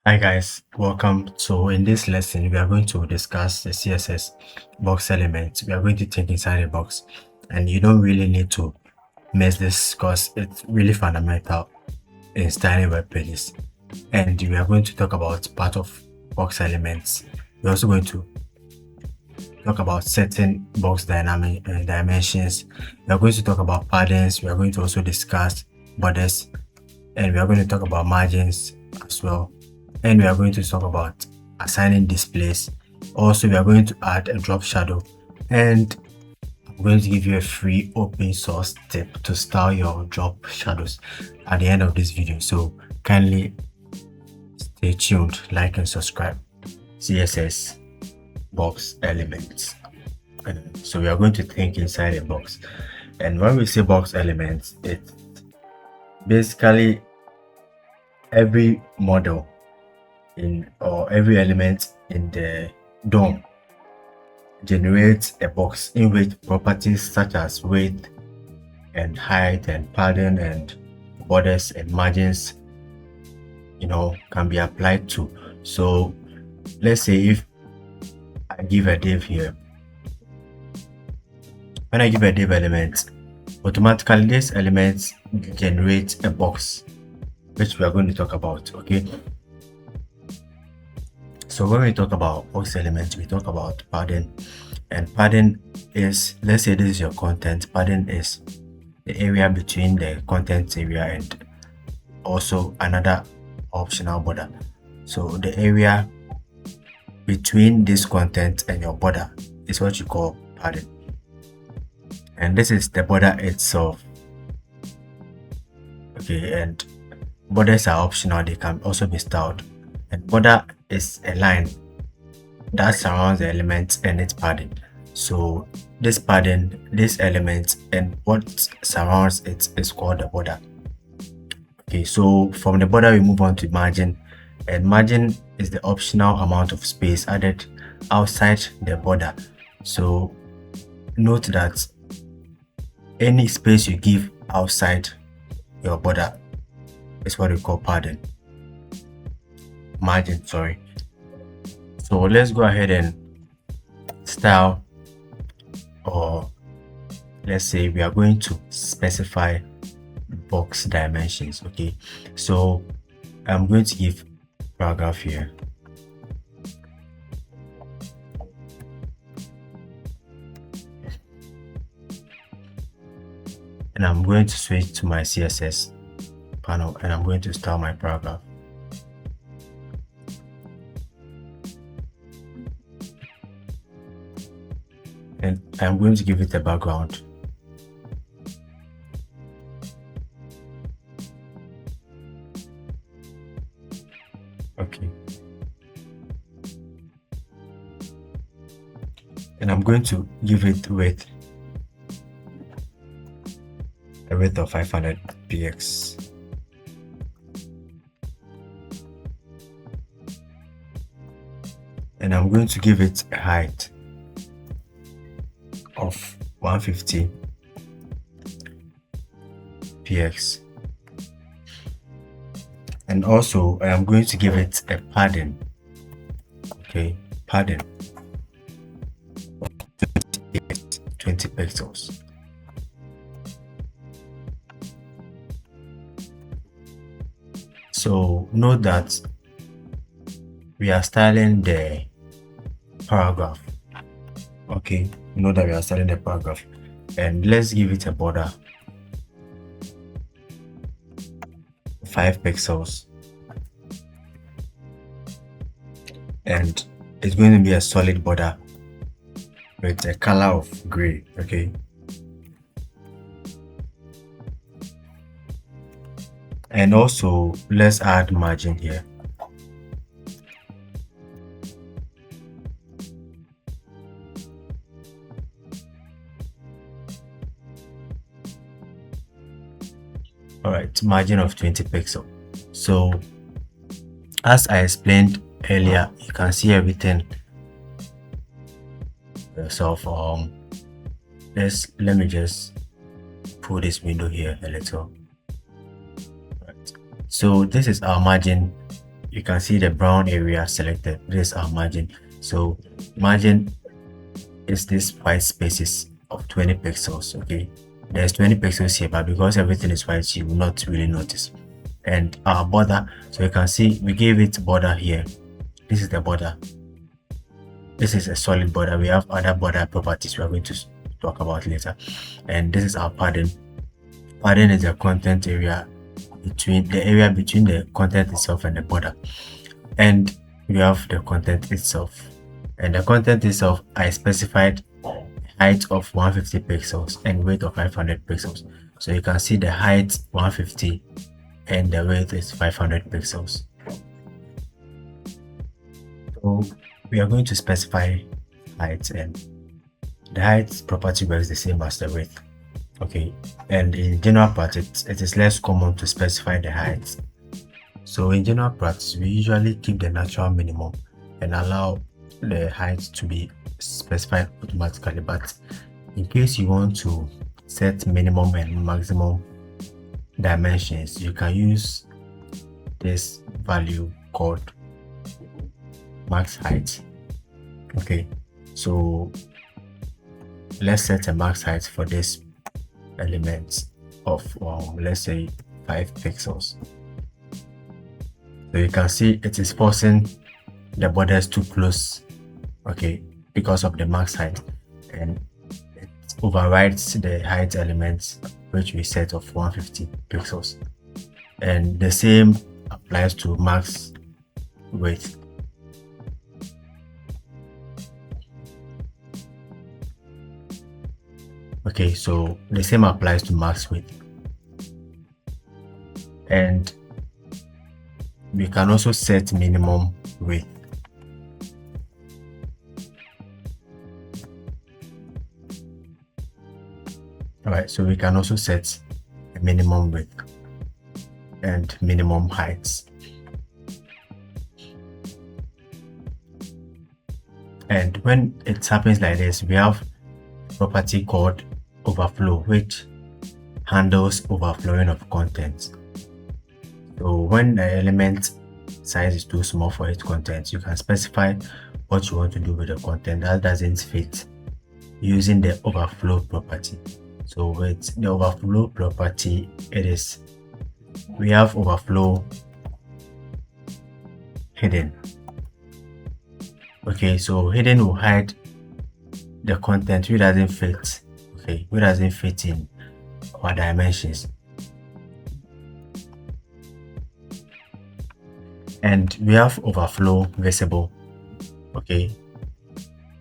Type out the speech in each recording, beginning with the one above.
Hi guys, welcome. So in this lesson, we are going to discuss the CSS box elements. We are going to think inside a box, and you don't really need to miss this because it's really fundamental in styling web pages. And we are going to talk about part of box elements. We're also going to talk about setting box dynamic dimensions. We are going to talk about paddings. We are going to also discuss borders, and we are going to talk about margins as well, and we are going to talk about assigning displays. Also, we are going to add a drop shadow, and I'm going to give you a free open source tip to style your drop shadows at the end of this video. So kindly stay tuned, like and subscribe. CSS box elements. So we are going to think inside a box, and when we say box elements, it's basically every model or every element in the DOM generates a box in which properties such as width and height and padding and borders and margins can be applied to. So let's say if I give a div here, when I give a div element, automatically this element generates a box, which we are going to talk about. Okay, so when we talk about box elements, we talk about padding, and padding is, let's say this is your content. Padding is the area between the content area and also another optional border. So the area between this content and your border is what you call padding, and this is the border itself. Okay, and borders are optional, they can also be styled, and border is a line that surrounds the element and its padding. So this padding, this element, and what surrounds it is called the border. Okay, so from the border we move on to margin, and margin is the optional amount of space added outside the border. So note that any space you give outside your border is what we call margin, sorry. So let's go ahead and style, or let's say we are going to specify box dimensions. Okay, so I'm going to give paragraph here, and I'm going to switch to my CSS panel, and I'm going to style my paragraph. And I'm going to give it a background. Okay. And I'm going to give it a width of 500 px. And I'm going to give it a height of 150 px, and also I am going to give it a padding. Okay, padding 20 pixels. So note that we are styling the paragraph. Okay, note that we are styling the paragraph, and let's give it a border 5 pixels, and it's going to be a solid border with a color of gray. Okay, and also let's add margin here. All right, margin of 20 pixel. So as I explained earlier, you can see everything yourself. Let me just pull this window here a little. Right. So this is our margin you can see the brown area selected. This is our margin. So margin is this white spaces of 20 pixels. Okay, there's 20 pixels here, but because everything is white, you will not really notice. And our border, so you can see we gave it border here. This is the border. This is a solid border. We have other border properties we are going to talk about later. And this is our padding. Padding is the content area between the content itself and the border. And we have the content itself. And the content itself, I specified height of 150 pixels and width of 500 pixels. So you can see the height 150 and the width is 500 pixels. So we are going to specify height, and the height property works the same as the width. Okay, and in general practice, it is less common to specify the height. So in general practice, we usually keep the natural minimum and allow the height to be specified automatically. But in case you want to set minimum and maximum dimensions, you can use this value called max height. Okay, so let's set a max height for this element of let's say 5 pixels. So you can see it is forcing the borders too close, okay, because of the max height, and it overrides the height elements which we set of 150 pixels. And the same applies to max width. Okay, so the same applies to max width. And we can also set minimum width. Alright, so we can also set a minimum width and minimum heights. And when it happens like this, we have a property called overflow, which handles overflowing of content. So when the element size is too small for its content, you can specify what you want to do with the content that doesn't fit using the overflow property. So with the overflow property, we have overflow hidden. Okay, so hidden will hide the content which doesn't fit, okay, which doesn't fit in our dimensions. And we have overflow visible, okay,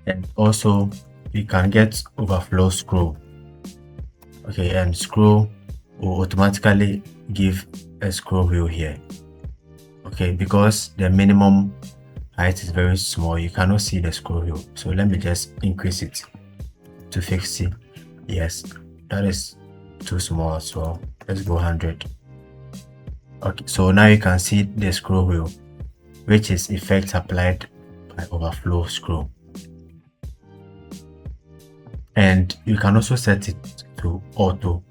and also you can get overflow scroll, okay, and scroll will automatically give a scroll wheel here, okay, because the minimum height is very small, you cannot see the scroll wheel. So let me just increase it to 50. Yes, that is too small as well. Let's go 100. Okay, so now you can see the scroll wheel, which is effect applied by overflow scroll. And you can also set it to auto.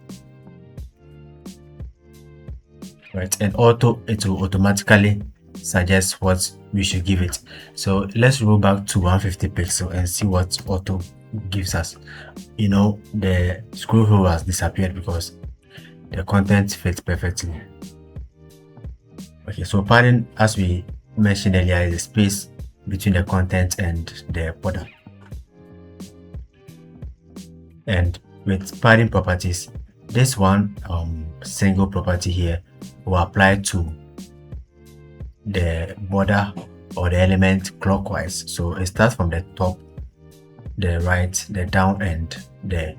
Right, and auto, it will automatically suggest what we should give it. So let's roll back to 150 pixel and see what auto gives us. You know, the scroll wheel has disappeared because the content fits perfectly. Okay, so padding, as we mentioned earlier, is the space between the content and the border. And with padding properties, this one single property here will apply to the border or the element clockwise. So it starts from the top, the right, the down, and the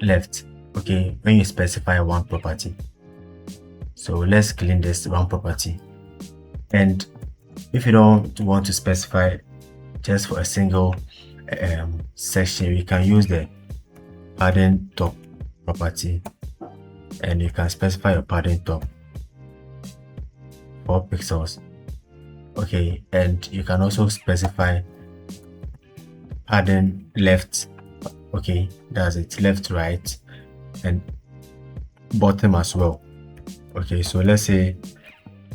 left. Okay, when you specify one property. So let's clean this one property. And if you don't want to specify just for a single section, you can use the padding top property, and you can specify your padding top 4 pixels. Okay, and you can also specify padding left. Okay, that's it, left, right, and bottom as well. Okay, so let's say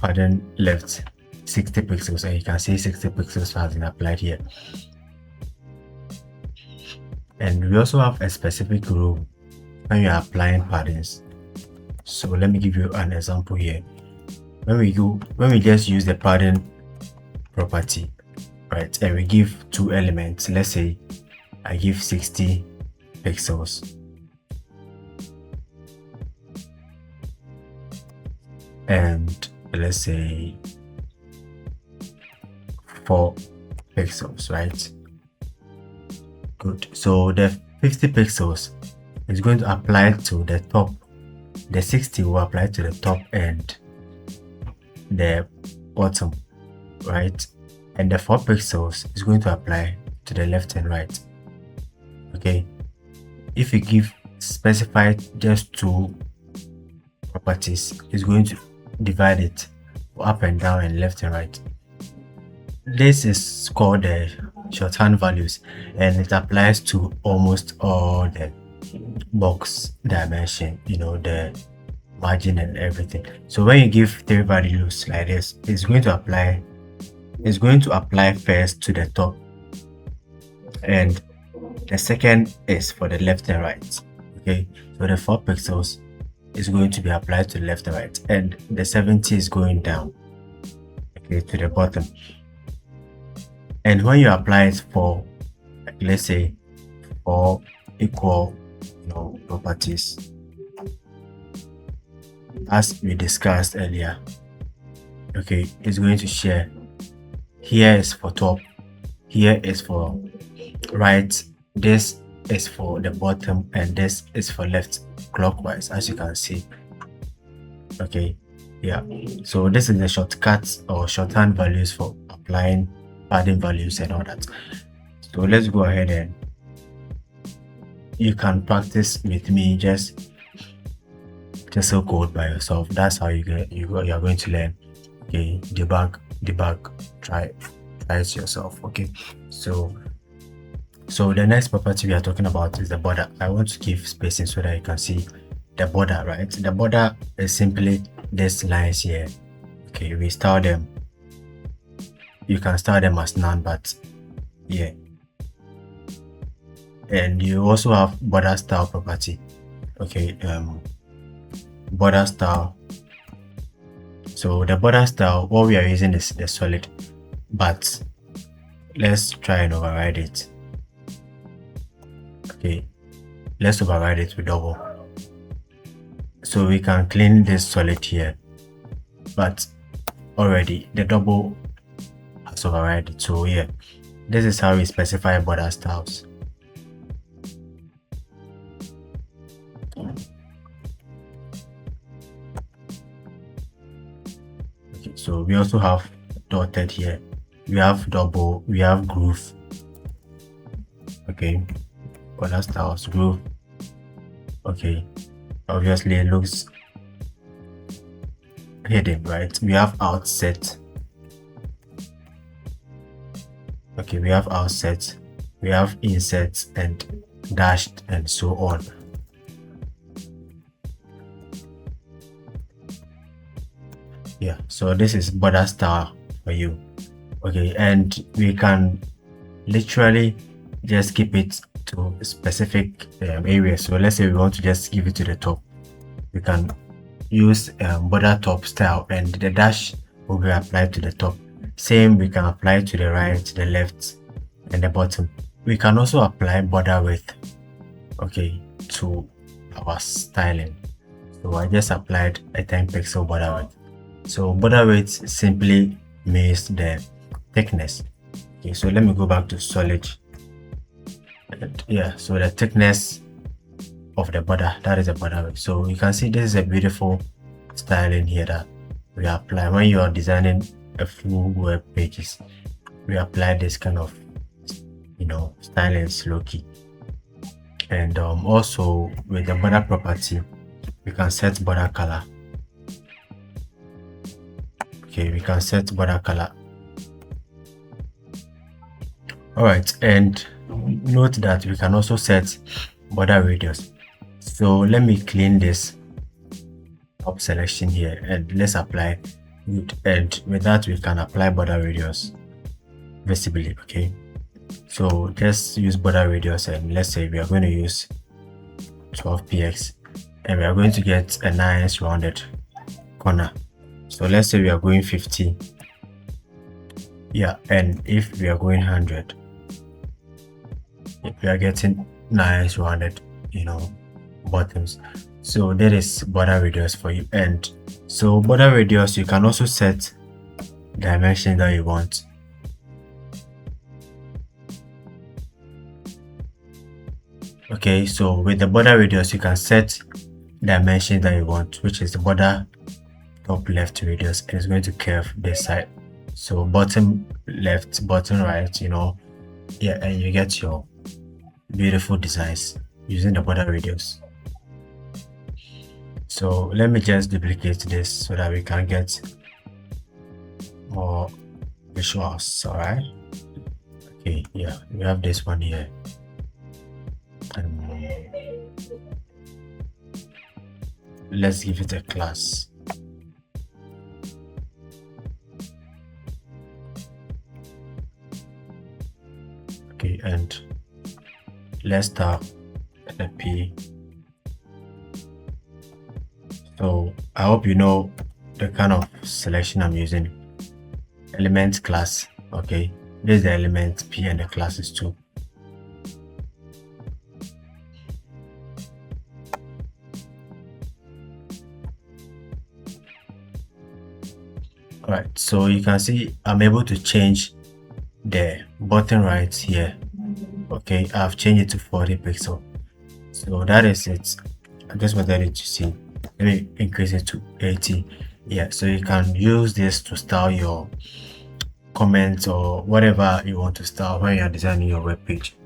padding left 60 pixels, and you can see 60 pixels has been applied here. And we also have a specific rule when you are applying paddings. So let me give you an example here. When we just use the padding property, right, and we give two elements, let's say I give 60 pixels and let's say 4 pixels, right? Good. So the 50 pixels is going to apply to the top. The 60 will apply to the top and the bottom, right? And the 4 pixels is going to apply to the left and right. Okay. If you give specified just two properties, it's going to divide it up and down and left and right. This is called the shorthand values, and it applies to almost all the box dimension, the margin and everything. So when you give three values like this, it's going to apply first to the top, and the second is for the left and right. Okay, so the 4 pixels is going to be applied to the left and right, and the 70 is going down, okay, to the bottom. And when you apply it for, let's say, 4 equal properties, as we discussed earlier, okay, it's going to share. Here is for top, here is for right, this is for the bottom, and this is for left, clockwise, as you can see. Okay, yeah, so this is the shortcuts or shorthand values for applying padding values and all that. So let's go ahead and you can practice with me, just so code by yourself. That's how you are going to learn. Okay, debug, try it yourself. Okay, so the next property we are talking about is the border. I want to give spacing so that you can see the border, right? The border is simply these lines here. Okay, we style them. You can style them as none, but yeah. And you also have border style property. Okay, border style. So the border style, what we are using is the solid, but let's try and override it. Okay, let's override it with double. So we can clean this solid here, but already the double has overridden. So yeah, this is how we specify border styles. Okay, so we also have dotted here. We have double, we have groove. Okay, border styles, groove. Okay, obviously it looks hidden, right? We have outset. Okay, we have outset, we have insets and dashed and so on. Yeah, so this is border style for you. Okay, and we can literally just keep it to specific areas. So let's say we want to just give it to the top, we can use border top style, and the dash will be applied to the top. Same, we can apply to the right, the left, and the bottom. We can also apply border width, okay, to our styling. So I just applied a 10 pixel border width. So border width simply means the thickness. Okay, so let me go back to solid. And yeah, so the thickness of the border, that is the border width. So you can see this is a beautiful styling here that we apply when you are designing a full web pages. We apply this kind of styling low key. And also with the border property, we can set border color. Okay, we can set border color. All right, and note that we can also set border radius. So let me clean this top selection here, and let's apply Good. And with that, we can apply border radius visibly. Okay, so just use border radius, and let's say we are going to use 12 px, and we are going to get a nice rounded corner. So let's say we are going 50. Yeah, and if we are going 100, we are getting nice rounded, bottoms. So that is border radius for you. And so border radius, you can also set dimension that you want. Okay, so with the border radius, you can set dimension that you want, which is the border top left radius, and it's going to curve this side. So bottom left, bottom right, yeah, and you get your beautiful designs using the border radius. So let me just duplicate this so that we can get more visuals. All right. Okay, yeah, we have this one here. Let's give it a class. Okay, and let's tap the P. So I hope you know the kind of selection I'm using. Element class. Okay, this is the element P and the class is 2. All right, so you can see I'm able to change the bottom right here. Okay, I've changed it to 40 pixel. So that is it. I just wanted you to see. Let me increase it to 80. Yeah, so you can use this to style your comments or whatever you want to style when you're designing your web page.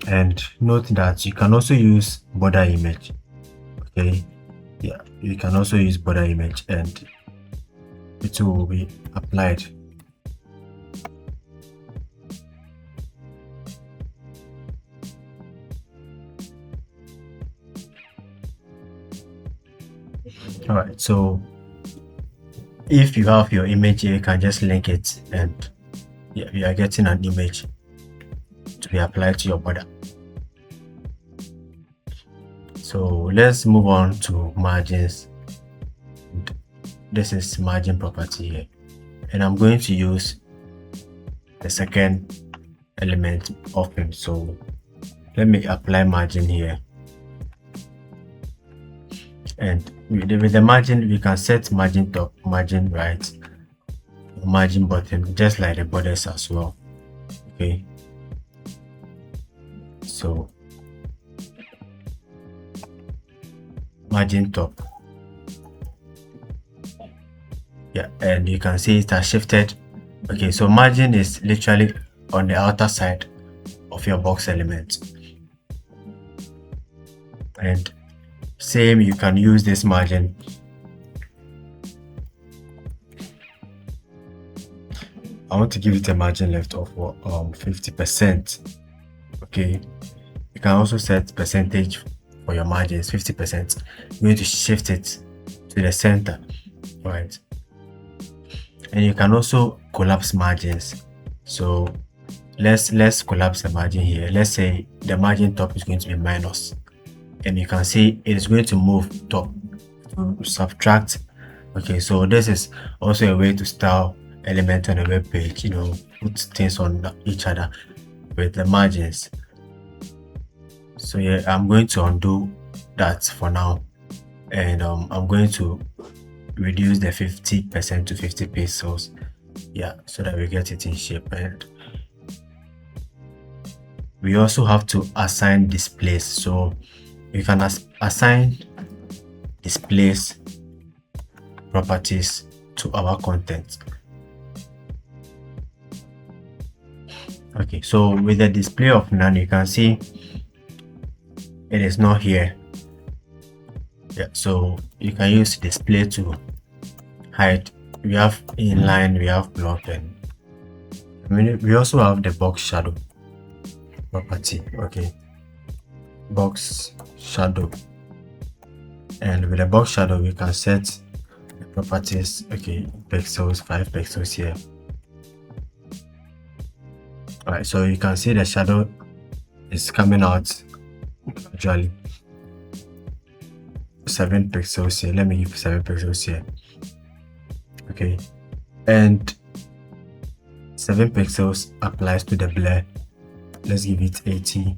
And note that you can also use border image. Okay, yeah, you can also use border image, and it will be applied. All right, so if you have your image here, you can just link it, and yeah, you are getting an image to be applied to your border. So let's move on to margins. This is margin property here, and I'm going to use the second element of him. So let me apply margin here, and with the margin we can set margin top, margin right, margin bottom, just like the borders as well. Okay, so margin top, yeah, and you can see it has shifted. Okay, so margin is literally on the outer side of your box element, and same, you can use this margin. I want to give it a margin left of 50%. Okay, you can also set percentage for your margins. 50%, you're going to shift it to the center, right? And you can also collapse margins. So let's collapse the margin here. Let's say the margin top is going to be minus, and you can see it is going to move top to subtract. Okay, so this is also a way to style element on a web page, put things on each other with the margins. So yeah, I'm going to undo that for now, and I'm going to reduce the 50% to 50 pixels, yeah, so that we get it in shape. And we also have to assign displays, so you can assign displays properties to our content. Okay, so with the display of none, you can see it is not here. Yeah, so you can use display to hide. We have inline, we have block, and we also have the box shadow property. Okay, box shadow. And with the box shadow, we can set the properties. Okay, pixels, 5 pixels here. All right, so you can see the shadow is coming out gradually. 7 pixels here. Let me give 7 pixels here. Okay, and 7 pixels applies to the blur. Let's give it 80,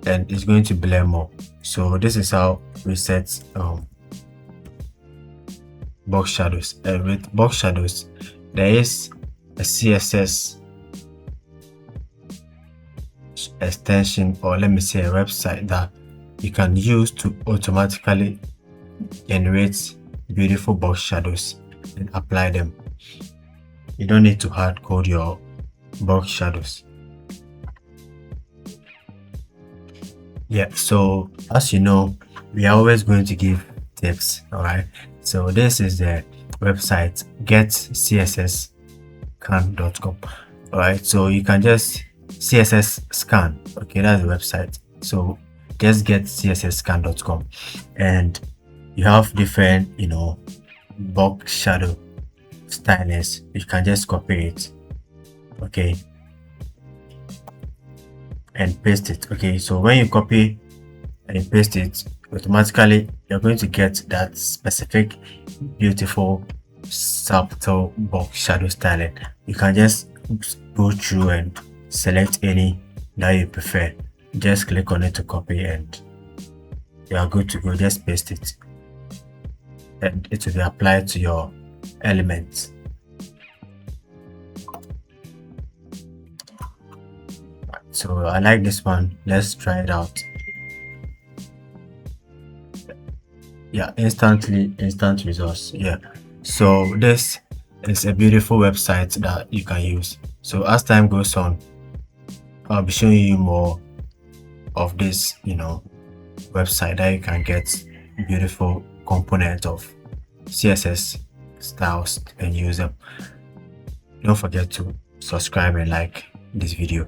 and it's going to blur more. So this is how we set box shadows. And with box shadows, there is a CSS extension, or let me say a website, that you can use to automatically generate beautiful box shadows and apply them. You don't need to hard code your box shadows. Yeah, so as you know, we are always going to give tips. All right, so this is the website getcsscan.com. all right, so you can just CSS scan. Okay, that's the website. So just get csscan.com, and you have different box shadow stylings. You can just copy it, okay, and paste it. Okay, so when you copy and paste it, automatically you're going to get that specific beautiful subtle box shadow styling. You can just go through and select any that you prefer. Just click on it to copy, and you are good to go. Just paste it, and it will be applied to your elements. So I like this one. Let's try it out. Yeah, instant results. Yeah, so this is a beautiful website that you can use. So as time goes on, I'll be showing you more of this website that you can get beautiful components of CSS styles and use them. Don't forget to subscribe and like this video.